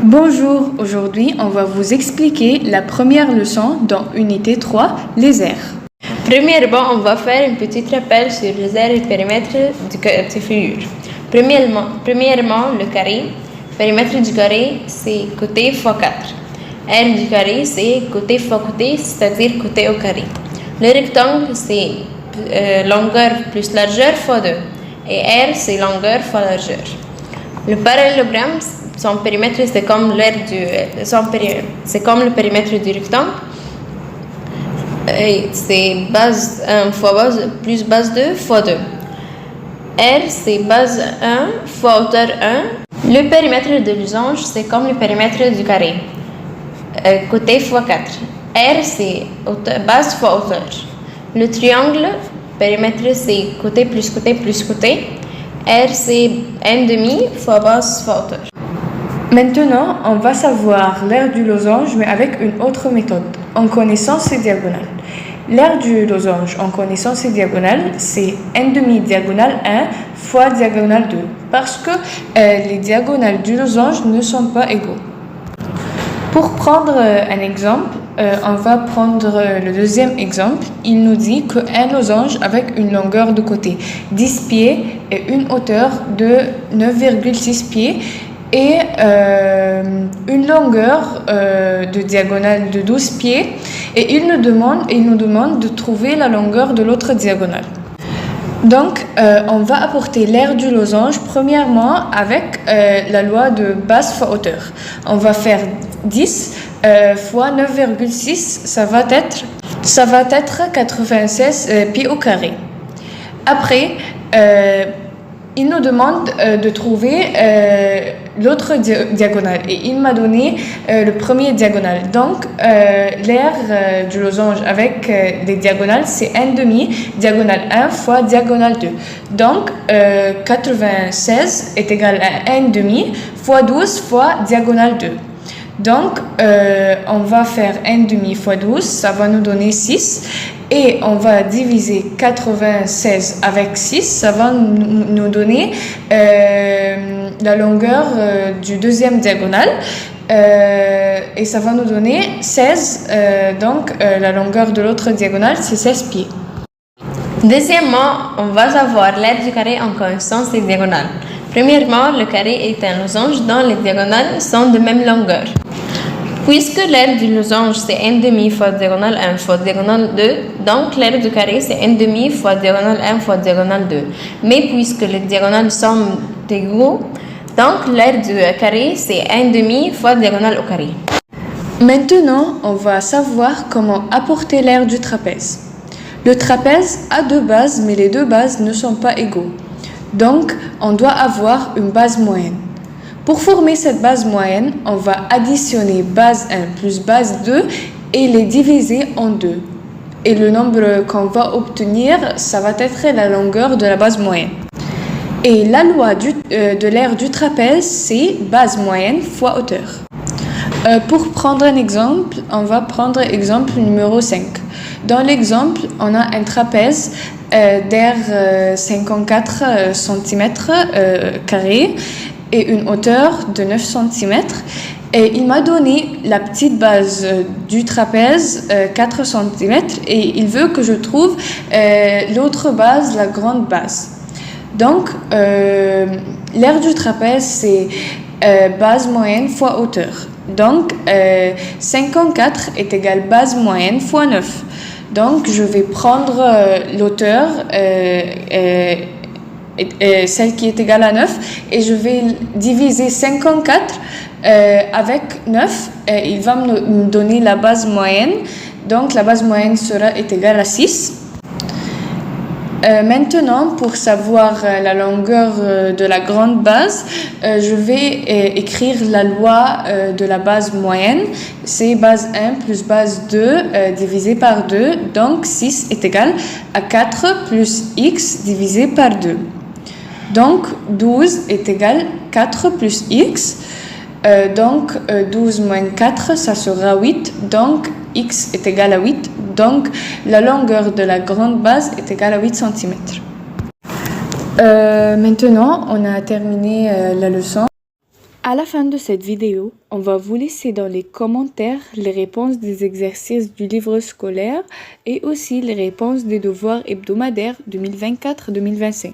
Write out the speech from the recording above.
Bonjour, aujourd'hui on va vous expliquer la première leçon dans unité 3, les aires. Premièrement, on va faire un petit rappel sur les aires et périmètres de figure. Premièrement, le carré. Périmètre du carré, c'est côté fois 4. Aire du carré, c'est côté fois côté, c'est-à-dire côté au carré. Le rectangle, c'est longueur plus largeur fois 2. Et aire, c'est longueur fois largeur. Le parallélogramme, son périmètre, c'est comme le périmètre du rectangle. C'est base 1 fois base plus base 2 fois 2. R, c'est base 1 fois hauteur 1. Le périmètre de losange, c'est comme le périmètre du carré. Côté fois 4. R, c'est base fois hauteur. Le triangle, périmètre, c'est côté plus côté plus côté. R, c'est 1,5 fois base fois hauteur. Maintenant, on va savoir l'aire du losange, mais avec une autre méthode, en connaissant ses diagonales. L'aire du losange, en connaissant ses diagonales, c'est 1,5 diagonale 1 fois diagonale 2, parce que les diagonales du losange ne sont pas égaux. Pour prendre un exemple, on va prendre le deuxième exemple. Il nous dit qu'un losange avec une longueur de côté 10 pieds et une hauteur de 9,6 pieds et une longueur de diagonale de 12 pieds et il nous demande de trouver la longueur de l'autre diagonale. Donc, on va apporter l'aire du losange premièrement avec la loi de base fois hauteur. On va faire 10 fois 9,6, ça va être 96 pieds au carré. Après, il nous demande de trouver l'autre diagonale et il m'a donné le premier diagonal. Donc, l'aire du losange avec des diagonales, c'est 1,5 diagonale 1 fois diagonale 2. Donc, 96 est égal à 1,5 fois 12 fois diagonale 2. Donc, on va faire 1,5 fois 12, ça va nous donner 6. Et on va diviser 96 avec 6, ça va nous donner la longueur du deuxième diagonale. Et ça va nous donner 16, donc la longueur de l'autre diagonale, c'est 16 pieds. Deuxièmement, on va savoir l'aire du carré en connaissant ses diagonales. Premièrement, le carré est un losange dont les diagonales sont de même longueur. Puisque l'aire du losange c'est 1,5 fois diagonale 1 fois diagonale 2, donc l'aire du carré c'est 1,5 fois diagonale 1 fois diagonale 2. Mais puisque les diagonales sont égaux, donc l'aire du carré c'est 1,5 fois diagonale au carré. Maintenant, on va savoir comment apporter l'aire du trapèze. Le trapèze a deux bases, mais les deux bases ne sont pas égaux. Donc, on doit avoir une base moyenne. Pour former cette base moyenne, on va additionner base 1 plus base 2 et les diviser en 2. Et le nombre qu'on va obtenir, ça va être la longueur de la base moyenne. Et la loi de l'aire du trapèze, c'est base moyenne fois hauteur. Pour prendre un exemple, on va prendre exemple numéro 5. Dans l'exemple, on a un trapèze d'aire 54 cm carré et une hauteur de 9 cm. Et il m'a donné la petite base du trapèze, 4 cm, et il veut que je trouve l'autre base, la grande base. Donc, l'aire du trapèze, c'est base moyenne fois hauteur. Donc, 54 est égal base moyenne fois 9. Donc, je vais prendre l'hauteur, celle qui est égale à 9, et je vais diviser 54 avec 9. Il va me donner la base moyenne. Donc, la base moyenne est égale à 6. Maintenant, pour savoir la longueur de la grande base, je vais écrire la loi de la base moyenne. C'est base 1 plus base 2 divisé par 2. Donc, 6 est égal à 4 plus x divisé par 2. Donc, 12 est égal à 4 plus x. Donc, 12 moins 4, ça sera 8. Donc, x est égal à 8. Donc, la longueur de la grande base est égale à 8 cm. Maintenant, on a terminé la leçon. À la fin de cette vidéo, on va vous laisser dans les commentaires les réponses des exercices du livre scolaire et aussi les réponses des devoirs hebdomadaires 2024-2025.